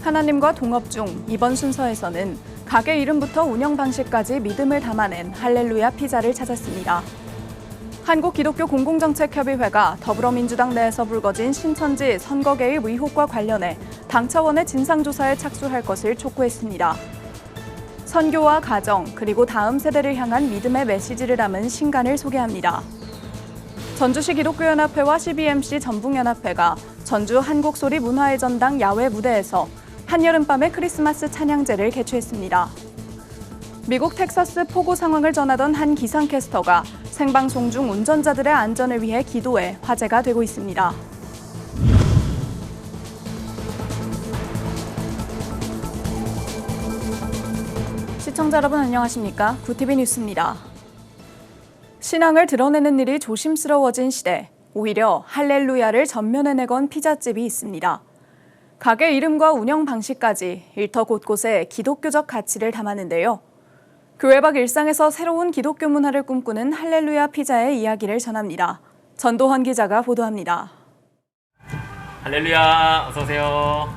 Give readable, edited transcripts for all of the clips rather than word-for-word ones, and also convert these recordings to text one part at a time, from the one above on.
하나님과 동업 중 이번 순서에서는 가게 이름부터 운영 방식까지 믿음을 담아낸 할렐루야 피자를 찾았습니다. 한국기독교공공정책협의회가 더불어민주당 내에서 불거진 신천지 선거 개입 의혹과 관련해 당 차원의 진상조사에 착수할 것을 촉구했습니다. 선교와 가정, 그리고 다음 세대를 향한 믿음의 메시지를 담은 신간을 소개합니다. 전주시 기독교연합회와 CBMC 전북연합회가 전주 한국소리 문화의 전당 야외 무대에서 한여름밤의 크리스마스 찬양제를 개최했습니다. 미국 텍사스 폭우 상황을 전하던 한 기상캐스터가 생방송 중 운전자들의 안전을 위해 기도해 화제가 되고 있습니다. 시청자 여러분 안녕하십니까? 구TV 뉴스입니다. 신앙을 드러내는 일이 조심스러워진 시대, 오히려 할렐루야를 전면에 내건 피자집이 있습니다. 가게 이름과 운영 방식까지 일터 곳곳에 기독교적 가치를 담았는데요. 교회 밖 일상에서 새로운 기독교 문화를 꿈꾸는 할렐루야 피자의 이야기를 전합니다. 전도헌 기자가 보도합니다. 할렐루야, 어서 오세요.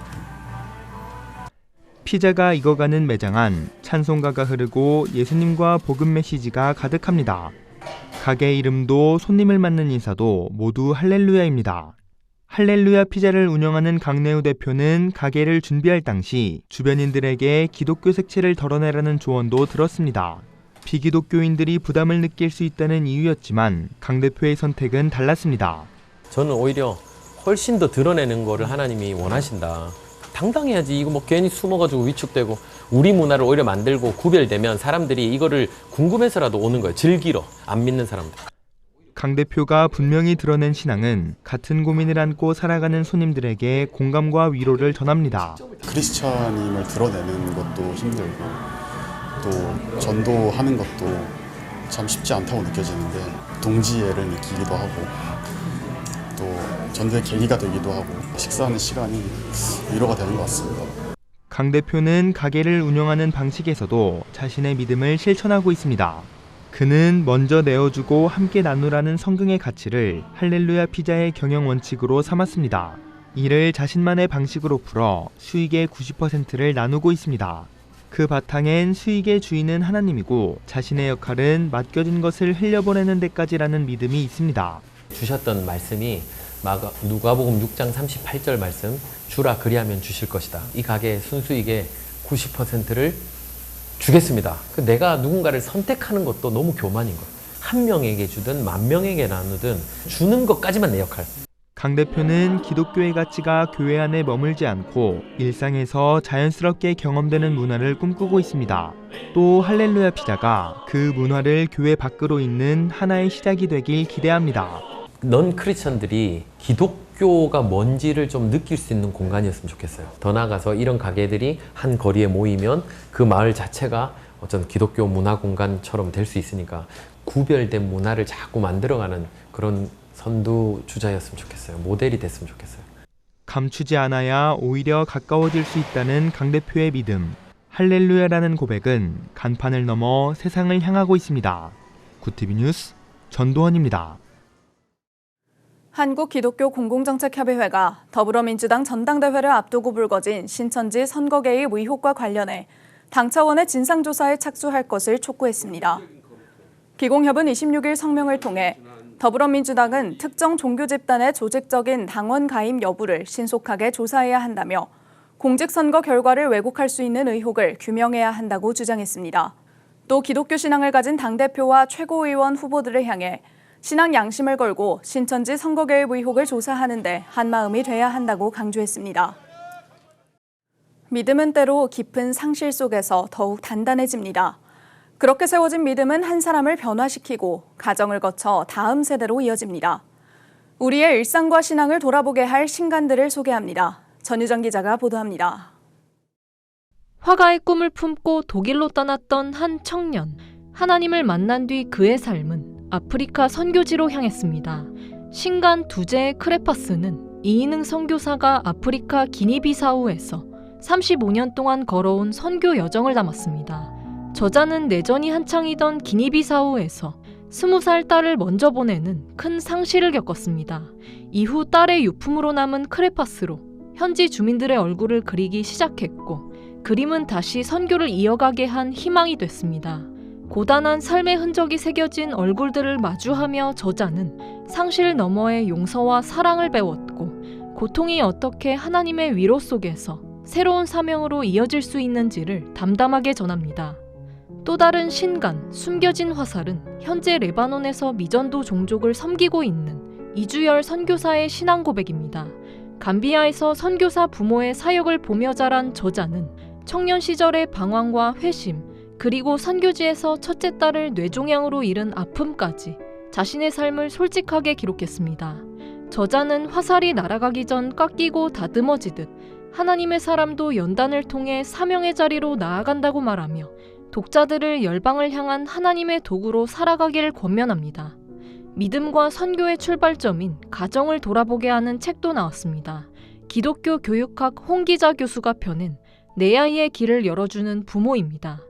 피자가 익어가는 매장 안 찬송가가 흐르고 예수님과 복음 메시지가 가득합니다. 가게 이름도 손님을 맞는 인사도 모두 할렐루야입니다. 할렐루야 피자를 운영하는 강내우 대표는 가게를 준비할 당시 주변인들에게 기독교 색채를 덜어내라는 조언도 들었습니다. 비기독교인들이 부담을 느낄 수 있다는 이유였지만 강 대표의 선택은 달랐습니다. 저는 오히려 훨씬 더 드러내는 거를 하나님이 원하신다. 당당해야지. 이거 뭐 괜히 숨어가지고 위축되고 우리 문화를 오히려 만들고 구별되면 사람들이 이거를 궁금해서라도 오는 거예요. 즐기러. 안 믿는 사람들. 강 대표가 분명히 드러낸 신앙은 같은 고민을 안고 살아가는 손님들에게 공감과 위로를 전합니다. 크리스찬임을 드러내는 것도 힘들고 또 전도하는 것도 참 쉽지 않다고 느껴지는데 동지애를 느끼기도 하고 또 전도의 계기가 되기도 하고 식사하는 시간이 위로가 되는 것 같습니다. 강 대표는 가게를 운영하는 방식에서도 자신의 믿음을 실천하고 있습니다. 그는 먼저 내어주고 함께 나누라는 성경의 가치를 할렐루야 피자의 경영 원칙으로 삼았습니다. 이를 자신만의 방식으로 풀어 수익의 90%를 나누고 있습니다. 그 바탕엔 수익의 주인은 하나님이고 자신의 역할은 맡겨진 것을 흘려보내는 데까지라는 믿음이 있습니다. 주셨던 말씀이 누가복음 6장 38절 말씀, 주라 그리하면 주실 것이다. 이 가게의 순수익의 90%를 주겠습니다. 내가 누군가를 선택하는 것도 너무 교만인 거예요. 한 명에게 주든 만 명에게 나누든 주는 것까지만 내 역할. 강 대표는 기독교의 가치가 교회 안에 머물지 않고 일상에서 자연스럽게 경험되는 문화를 꿈꾸고 있습니다. 또 할렐루야 피자가 그 문화를 교회 밖으로 잇는 하나의 시작이 되길 기대합니다. 넌 크리스천들이 기독교가 뭔지를 좀 느낄 수 있는 공간이었으면 좋겠어요. 더 나아가서 이런 가게들이 한 거리에 모이면 그 마을 자체가 어떤 기독교 문화 공간처럼 될 수 있으니까 구별된 문화를 자꾸 만들어가는 그런 선두주자였으면 좋겠어요. 모델이 됐으면 좋겠어요. 감추지 않아야 오히려 가까워질 수 있다는 강 대표의 믿음. 할렐루야라는 고백은 간판을 넘어 세상을 향하고 있습니다. 구TV 뉴스 전도헌입니다. 한국기독교공공정책협의회가 더불어민주당 전당대회를 앞두고 불거진 신천지 선거 개입 의혹과 관련해 당 차원의 진상조사에 착수할 것을 촉구했습니다. 기공협은 26일 성명을 통해 더불어민주당은 특정 종교 집단의 조직적인 당원 가입 여부를 신속하게 조사해야 한다며 공직선거 결과를 왜곡할 수 있는 의혹을 규명해야 한다고 주장했습니다. 또 기독교 신앙을 가진 당대표와 최고위원 후보들을 향해 신앙 양심을 걸고 신천지 선거 개입 의혹을 조사하는 데 한마음이 돼야 한다고 강조했습니다. 믿음은 때로 깊은 상실 속에서 더욱 단단해집니다. 그렇게 세워진 믿음은 한 사람을 변화시키고 가정을 거쳐 다음 세대로 이어집니다. 우리의 일상과 신앙을 돌아보게 할 신간들을 소개합니다. 전유정 기자가 보도합니다. 화가의 꿈을 품고 독일로 떠났던 한 청년. 하나님을 만난 뒤 그의 삶은 아프리카 선교지로 향했습니다. 신간 두제의 크레파스는 이인흥 선교사가 아프리카 기니비사우에서 35년 동안 걸어온 선교 여정을 담았습니다. 저자는 내전이 한창이던 기니비사우에서 20살 딸을 먼저 보내는 큰 상실을 겪었습니다. 이후 딸의 유품으로 남은 크레파스로 현지 주민들의 얼굴을 그리기 시작했고 그림은 다시 선교를 이어가게 한 희망이 됐습니다. 고단한 삶의 흔적이 새겨진 얼굴들을 마주하며 저자는 상실 너머의 용서와 사랑을 배웠고 고통이 어떻게 하나님의 위로 속에서 새로운 사명으로 이어질 수 있는지를 담담하게 전합니다. 또 다른 신간, 숨겨진 화살은 현재 레바논에서 미전도 종족을 섬기고 있는 이주열 선교사의 신앙 고백입니다. 감비아에서 선교사 부모의 사역을 보며 자란 저자는 청년 시절의 방황과 회심, 그리고 선교지에서 첫째 딸을 뇌종양으로 잃은 아픔까지 자신의 삶을 솔직하게 기록했습니다. 저자는 화살이 날아가기 전 깎이고 다듬어지듯 하나님의 사람도 연단을 통해 사명의 자리로 나아간다고 말하며 독자들을 열방을 향한 하나님의 도구로 살아가기를 권면합니다. 믿음과 선교의 출발점인 가정을 돌아보게 하는 책도 나왔습니다. 기독교 교육학 홍기자 교수가 펴낸 내 아이의 길을 열어주는 부모입니다.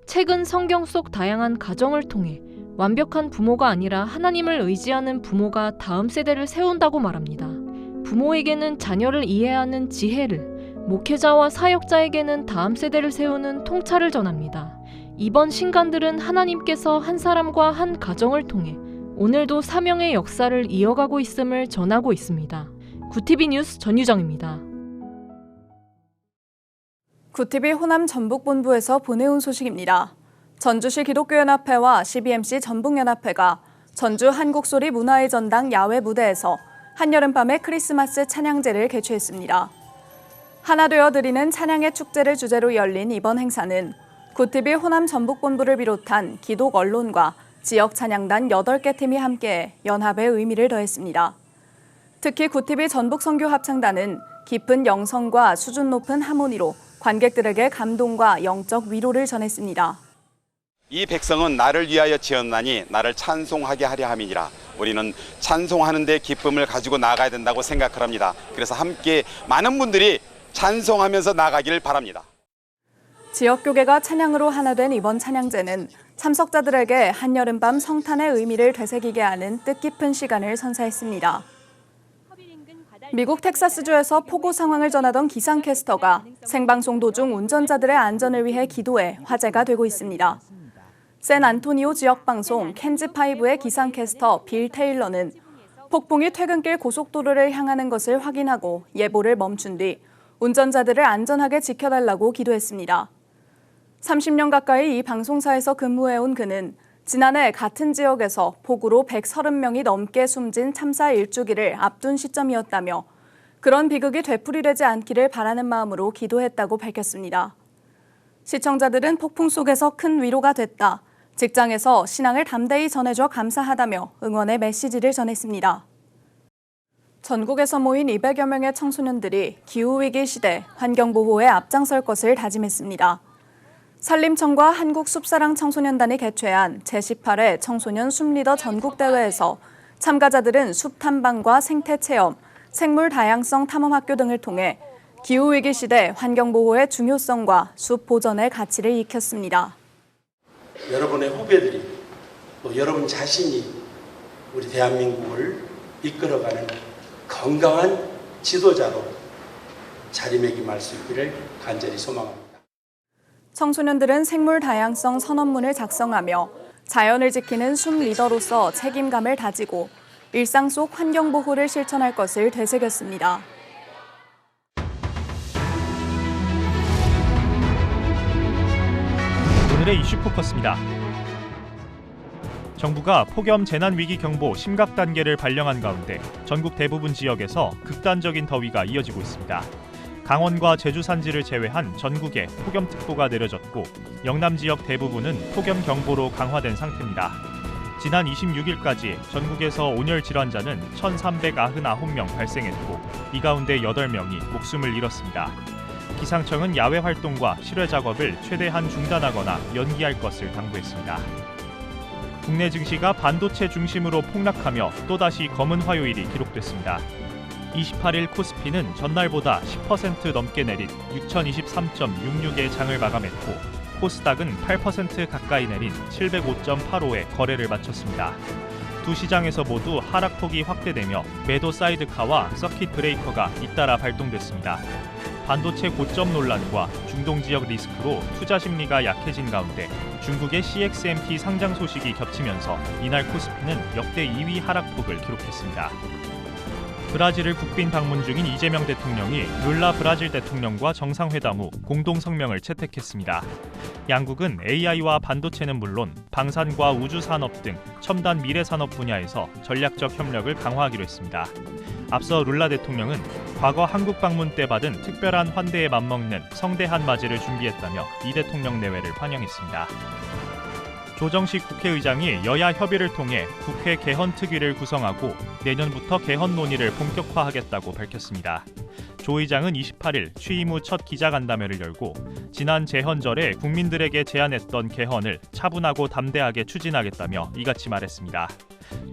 책은 성경 속 다양한 가정을 통해 완벽한 부모가 아니라 하나님을 의지하는 부모가 다음 세대를 세운다고 말합니다. 부모에게는 자녀를 이해하는 지혜를, 목회자와 사역자에게는 다음 세대를 세우는 통찰을 전합니다. 이번 신간들은 하나님께서 한 사람과 한 가정을 통해 오늘도 사명의 역사를 이어가고 있음을 전하고 있습니다. 구티비 뉴스 전유정입니다. 구티비 호남 전북본부에서 보내온 소식입니다. 전주시 기독교연합회와 CBMC 전북연합회가 전주 한국소리 문화의 전당 야외 무대에서 한여름밤의 크리스마스 찬양제를 개최했습니다. 하나 되어 드리는 찬양의 축제를 주제로 열린 이번 행사는 구티비 호남 전북본부를 비롯한 기독 언론과 지역 찬양단 8개 팀이 함께 연합의 의미를 더했습니다. 특히 구티비 전북선교합창단은 깊은 영성과 수준 높은 하모니로 관객들에게 감동과 영적 위로를 전했습니다. 이 백성은 나를 위하여 지었나니 나를 찬송하게 하려 함이니라. 우리는 찬송하는 데 기쁨을 가지고 나아가야 된다고 생각을 합니다. 그래서 함께 많은 분들이 찬송하면서 나가기를 바랍니다. 지역교계가 찬양으로 하나 된 이번 찬양제는 참석자들에게 한여름밤 성탄의 의미를 되새기게 하는 뜻깊은 시간을 선사했습니다. 미국 텍사스주에서 폭우 상황을 전하던 기상캐스터가 생방송 도중 운전자들의 안전을 위해 기도해 화제가 되고 있습니다. 샌안토니오 지역방송 켄즈5의 기상캐스터 빌 테일러는 폭풍이 퇴근길 고속도로를 향하는 것을 확인하고 예보를 멈춘 뒤 운전자들을 안전하게 지켜달라고 기도했습니다. 30년 가까이 이 방송사에서 근무해온 그는 지난해 같은 지역에서 폭우로 130명이 넘게 숨진 참사 일주기를 앞둔 시점이었다며 그런 비극이 되풀이되지 않기를 바라는 마음으로 기도했다고 밝혔습니다. 시청자들은 폭풍 속에서 큰 위로가 됐다. 직장에서 신앙을 담대히 전해줘 감사하다며 응원의 메시지를 전했습니다. 전국에서 모인 200여 명의 청소년들이 기후위기 시대 환경보호에 앞장설 것을 다짐했습니다. 산림청과 한국숲사랑 청소년단이 개최한 제18회 청소년 숲리더 전국대회에서 참가자들은 숲 탐방과 생태체험, 생물 다양성 탐험학교 등을 통해 기후위기 시대 환경보호의 중요성과 숲 보전의 가치를 익혔습니다. 여러분의 후배들이 또 여러분 자신이 우리 대한민국을 이끌어가는 건강한 지도자로 자리매김할 수 있기를 간절히 소망합니다. 청소년들은 생물 다양성 선언문을 작성하며 자연을 지키는 숲 리더로서 책임감을 다지고 일상 속 환경 보호를 실천할 것을 되새겼습니다. 오늘의 이슈 포커스입니다. 정부가 폭염 재난위기경보 심각 단계를 발령한 가운데 전국 대부분 지역에서 극단적인 더위가 이어지고 있습니다. 강원과 제주 산지를 제외한 전국에 폭염특보가 내려졌고 영남 지역 대부분은 폭염경보로 강화된 상태입니다. 지난 26일까지 전국에서 온열 질환자는 1,399명 발생했고 이 가운데 8명이 목숨을 잃었습니다. 기상청은 야외 활동과 실외 작업을 최대한 중단하거나 연기할 것을 당부했습니다. 국내 증시가 반도체 중심으로 폭락하며 또다시 검은 화요일이 기록됐습니다. 28일 코스피는 전날보다 10% 넘게 내린 6023.66의 장을 마감했고 코스닥은 8% 가까이 내린 705.85에 거래를 마쳤습니다. 두 시장에서 모두 하락폭이 확대되며 매도 사이드카와 서킷 브레이커가 잇따라 발동됐습니다. 반도체 고점 논란과 중동 지역 리스크로 투자 심리가 약해진 가운데 중국의 CXMT 상장 소식이 겹치면서 이날 코스피는 역대 2위 하락폭을 기록했습니다. 브라질을 국빈 방문 중인 이재명 대통령이 룰라 브라질 대통령과 정상회담 후 공동 성명을 채택했습니다. 양국은 AI와 반도체는 물론 방산과 우주산업 등 첨단 미래산업 분야에서 전략적 협력을 강화하기로 했습니다. 앞서 룰라 대통령은 과거 한국 방문 때 받은 특별한 환대에 맞먹는 성대한 맞이를 준비했다며 이 대통령 내외를 환영했습니다. 조정식 국회의장이 여야 협의를 통해 국회 개헌 특위를 구성하고 내년부터 개헌 논의를 본격화하겠다고 밝혔습니다. 조 의장은 28일 취임 후 첫 기자간담회를 열고 지난 재헌절에 국민들에게 제안했던 개헌을 차분하고 담대하게 추진하겠다며 이같이 말했습니다.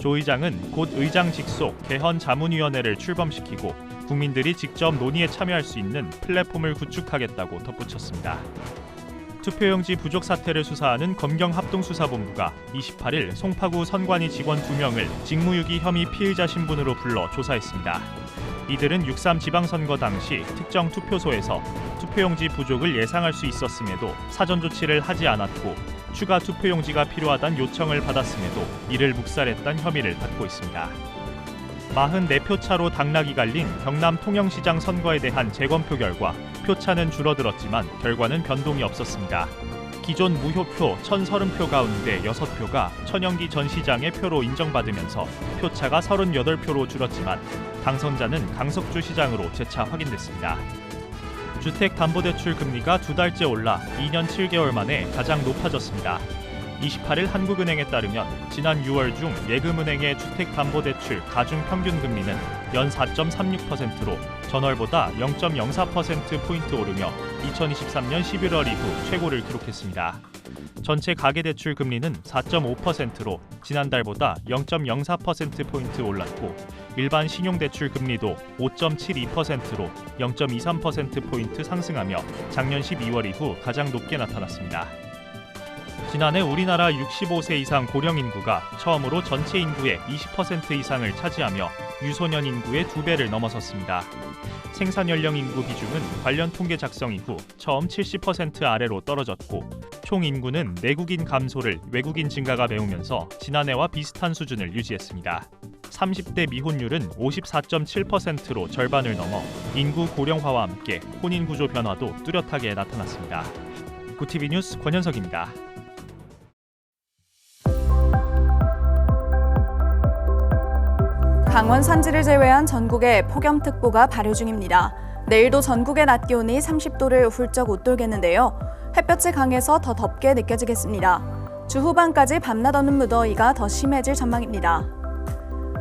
조 의장은 곧 의장 직속 개헌 자문위원회를 출범시키고 국민들이 직접 논의에 참여할 수 있는 플랫폼을 구축하겠다고 덧붙였습니다. 투표용지 부족 사태를 수사하는 검경합동수사본부가 28일 송파구 선관위 직원 2명을 직무유기 혐의 피의자 신분으로 불러 조사했습니다. 이들은 6.3 지방선거 당시 특정 투표소에서 투표용지 부족을 예상할 수 있었음에도 사전 조치를 하지 않았고 추가 투표용지가 필요하다는 요청을 받았음에도 이를 묵살했다는 혐의를 받고 있습니다. 44표 차로 당락이 갈린 경남 통영시장 선거에 대한 재검표 결과 표차는 줄어들었지만 결과는 변동이 없었습니다. 기존 무효표 1,030표 가운데 6표가 천영기 전 시장의 표로 인정받으면서 표차가 38표로 줄었지만 당선자는 강석주 시장으로 재차 확인됐습니다. 주택담보대출 금리가 2달째 올라 2년 7개월 만에 가장 높아졌습니다. 28일 한국은행에 따르면 지난 6월 중 예금은행의 주택담보대출 가중평균금리는 연 4.36%로 전월보다 0.04%포인트 오르며 2023년 11월 이후 최고를 기록했습니다. 전체 가계대출 금리는 4.5%로 지난달보다 0.04%포인트 올랐고 일반 신용대출 금리도 5.72%로 0.23%포인트 상승하며 작년 12월 이후 가장 높게 나타났습니다. 지난해 우리나라 65세 이상 고령 인구가 처음으로 전체 인구의 20% 이상을 차지하며 유소년 인구의 2배를 넘어섰습니다. 생산연령 인구 비중은 관련 통계 작성 이후 처음 70% 아래로 떨어졌고 총 인구는 내국인 감소를 외국인 증가가 메우면서 지난해와 비슷한 수준을 유지했습니다. 30대 미혼율은 54.7%로 절반을 넘어 인구 고령화와 함께 혼인 구조 변화도 뚜렷하게 나타났습니다. 구티비 뉴스 권현석입니다. 강원 산지를 제외한 전국에 폭염특보가 발효 중입니다. 내일도 전국의 낮 기온이 30도를 훌쩍 웃돌겠는데요. 햇볕이 강해서 더 덥게 느껴지겠습니다. 주 후반까지 밤낮 어는 무더위가 더 심해질 전망입니다.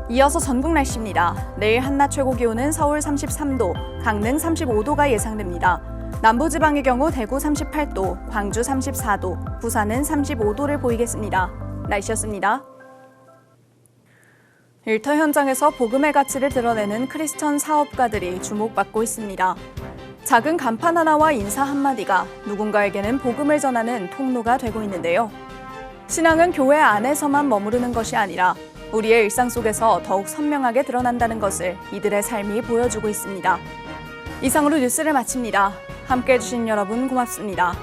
이어서 전국 날씨입니다. 내일 한낮 최고 기온은 서울 33도, 강릉 35도가 예상됩니다. 남부지방의 경우 대구 38도, 광주 34도, 부산은 35도를 보이겠습니다. 날씨였습니다. 일터 현장에서 복음의 가치를 드러내는 크리스천 사업가들이 주목받고 있습니다. 작은 간판 하나와 인사 한마디가 누군가에게는 복음을 전하는 통로가 되고 있는데요. 신앙은 교회 안에서만 머무르는 것이 아니라 우리의 일상 속에서 더욱 선명하게 드러난다는 것을 이들의 삶이 보여주고 있습니다. 이상으로 뉴스를 마칩니다. 함께해 주신 여러분 고맙습니다.